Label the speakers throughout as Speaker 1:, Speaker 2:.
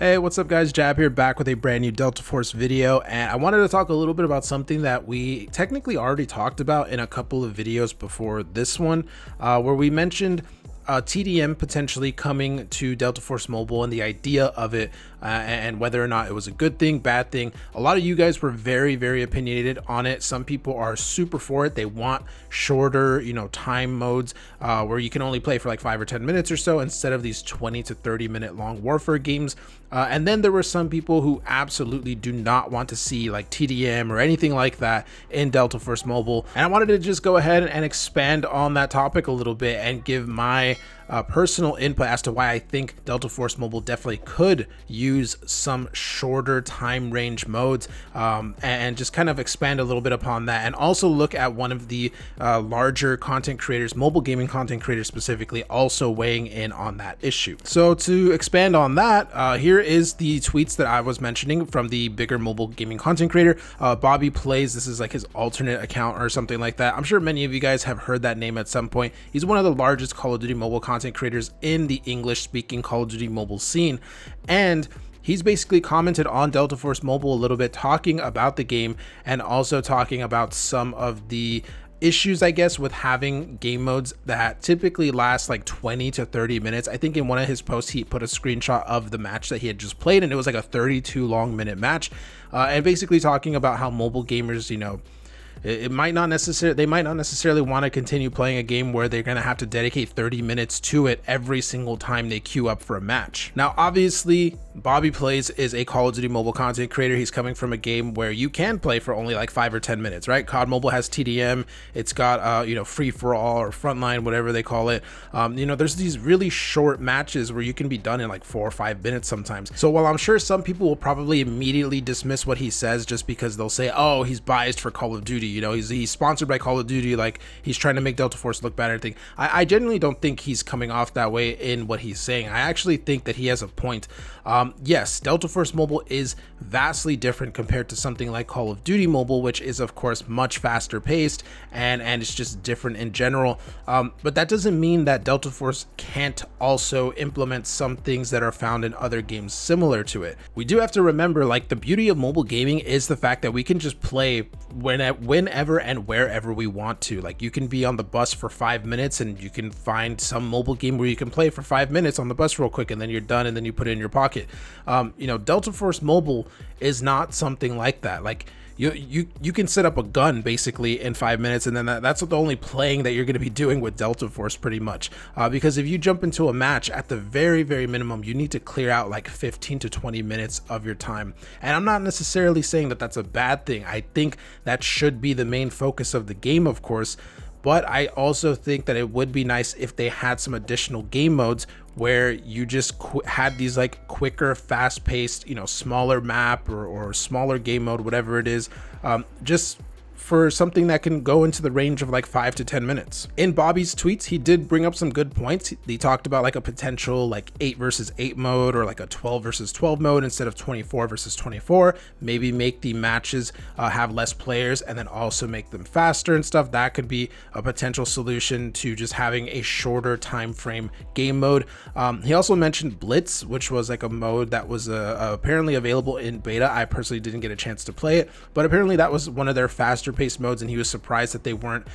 Speaker 1: Hey, what's up guys? Jab here, back with a brand new Delta Force video, and I wanted to talk a little bit about something that we technically already talked about in a couple of videos before this one, where we mentioned TDM potentially coming to Delta Force Mobile and the idea of it, and whether or not it was a good thing, bad thing. A lot of you guys were very opinionated on it. Some people are super for it. They want shorter, time modes where you can only play for like 5 or 10 minutes or so instead of these 20 to 30 minute long warfare games. And then there were some people who absolutely do not want to see like TDM or anything like that in Delta Force Mobile. And I wanted to just go ahead and expand on that topic a little bit and give my personal input as to why I think Delta Force Mobile definitely could use some shorter time range modes, and just kind of expand a little bit upon that, and also look at one of the larger content creators, mobile gaming content creators specifically, also weighing in on that issue. So to expand on that, here is the tweets that I was mentioning from the bigger mobile gaming content creator, Bobby Plays. This is like his alternate account or something like that. I'm sure many of you guys have heard that name at some point. He's one of the largest Call of Duty mobile content creators in the English speaking Call of Duty mobile scene, and he's basically commented on Delta Force Mobile a little bit, talking about the game and also talking about some of the issues, I guess, with having game modes that typically last like 20 to 30 minutes. I think in one of his posts he put a screenshot of the match that he had just played, and it was like a 32 long minute match, and basically talking about how mobile gamers, they might not necessarily want to continue playing a game where they're going to have to dedicate 30 minutes to it every single time they queue up for a match. Now, obviously, Bobby Plays is a Call of Duty mobile content creator. He's coming from a game where you can play for only like 5 or 10 minutes, right? COD Mobile has TDM. It's got, free for all or frontline, whatever they call it. There's these really short matches where you can be done in like 4 or 5 minutes sometimes. So while I'm sure some people will probably immediately dismiss what he says just because they'll say, oh, he's biased for Call of Duty, he's sponsored by Call of Duty, like he's trying to make Delta Force look bad or anything. I genuinely don't think he's coming off that way in what he's saying. I actually think that he has a point. Yes, Delta Force Mobile is vastly different compared to something like Call of Duty Mobile, which is of course much faster paced and it's just different in general. But that doesn't mean that Delta Force can't also implement some things that are found in other games similar to it. We do have to remember, like, the beauty of mobile gaming is the fact that we can just play whenever and wherever we want to. Like, you can be on the bus for 5 minutes and you can find some mobile game where you can play for 5 minutes on the bus real quick and then you're done and then you put it in your pocket. Delta Force Mobile is not something like that. Like, you can set up a gun basically in 5 minutes, and then that's the only playing that you're going to be doing with Delta Force pretty much, because if you jump into a match, at the very minimum you need to clear out like 15 to 20 minutes of your time. And I'm not necessarily saying that that's a bad thing. I think that should be the main focus of the game, of course, but I also think that it would be nice if they had some additional game modes where you just had these like quicker, fast-paced, smaller map or smaller game mode, whatever it is, just for something that can go into the range of like 5 to 10 minutes. In Bobby's tweets, he did bring up some good points. He talked about like a potential like 8 versus 8 mode, or like a 12 versus 12 mode instead of 24 versus 24. Maybe make the matches have less players and then also make them faster and stuff. That could be a potential solution to just having a shorter time frame game mode. He also mentioned Blitz, which was like a mode that was apparently available in beta. I personally didn't get a chance to play it, but apparently that was one of their faster paced modes, and he was surprised that they weren't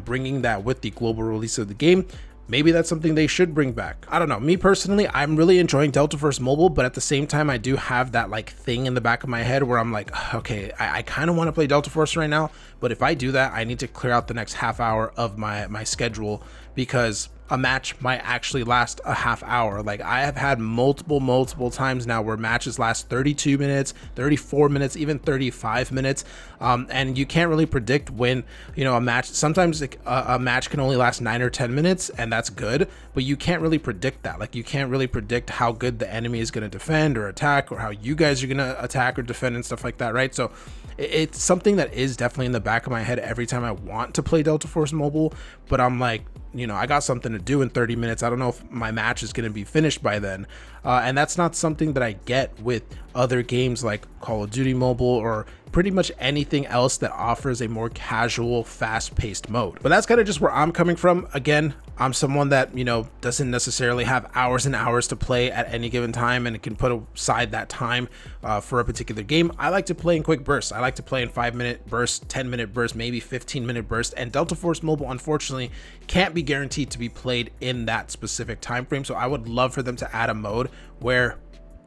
Speaker 1: bringing that with the global release of the game. Maybe that's something they should bring back. I don't know. Me personally, I'm really enjoying Delta Force Mobile, but at the same time, I do have that like thing in the back of my head where I'm like, okay, I kind of want to play Delta Force right now, but if I do that, I need to clear out the next half hour of my schedule, because a match might actually last a half hour. Like, I have had multiple times now where matches last 32 minutes, 34 minutes, even 35 minutes. And you can't really predict when, a match, sometimes a match can only last 9 or 10 minutes, and that's good, but you can't really predict that. Like, you can't really predict how good the enemy is going to defend or attack, or how you guys are going to attack or defend and stuff like that, right? So it's something that is definitely in the back of my head every time I want to play Delta Force Mobile, but I'm like, I got something to do in 30 minutes. I don't know if my match is going to be finished by then. And that's not something that I get with other games like Call of Duty Mobile or pretty much anything else that offers a more casual, fast-paced mode. But that's kind of just where I'm coming from. Again, I'm someone that, you know, doesn't necessarily have hours and hours to play at any given time and can put aside that time for a particular game. I like to play in quick bursts. I like to play in 5-minute bursts, 10-minute bursts, maybe 15-minute bursts, and Delta Force Mobile unfortunately can't be guaranteed to be played in that specific time frame. So I would love for them to add a mode where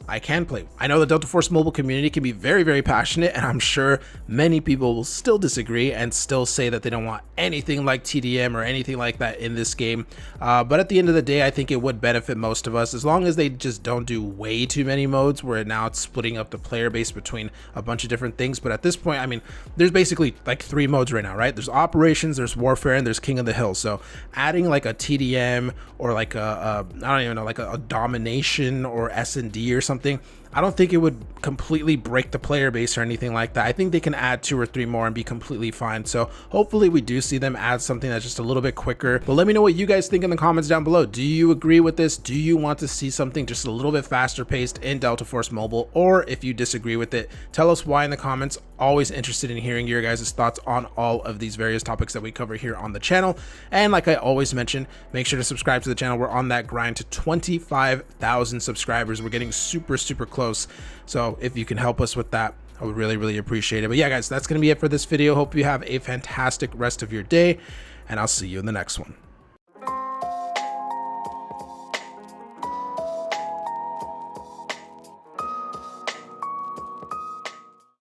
Speaker 1: I can play. I know the Delta Force Mobile community can be very, very passionate, and I'm sure many people will still disagree and still say that they don't want anything like TDM or anything like that in this game. But at the end of the day, I think it would benefit most of us as long as they just don't do way too many modes where now it's splitting up the player base between a bunch of different things. But at this point, I mean, there's basically like 3 modes right now, right? There's operations, there's warfare, and there's King of the Hill. So adding like a TDM or like I don't even know, like a domination or S&D or something, I don't think it would completely break the player base or anything like that. I think they can add 2 or 3 more and be completely fine. So hopefully we do see them add something that's just a little bit quicker. But let me know what you guys think in the comments down below. Do you agree with this? Do you want to see something just a little bit faster paced in Delta Force Mobile? Or if you disagree with it, tell us why in the comments. Always interested in hearing your guys' thoughts on all of these various topics that we cover here on the channel. And like I always mention, make sure to subscribe to the channel. We're on that grind to 25,000 subscribers. We're getting super close. So if you can help us with that, I would really appreciate it. But yeah, guys, that's going to be it for this video. Hope you have a fantastic rest of your day, and I'll see you in the next one.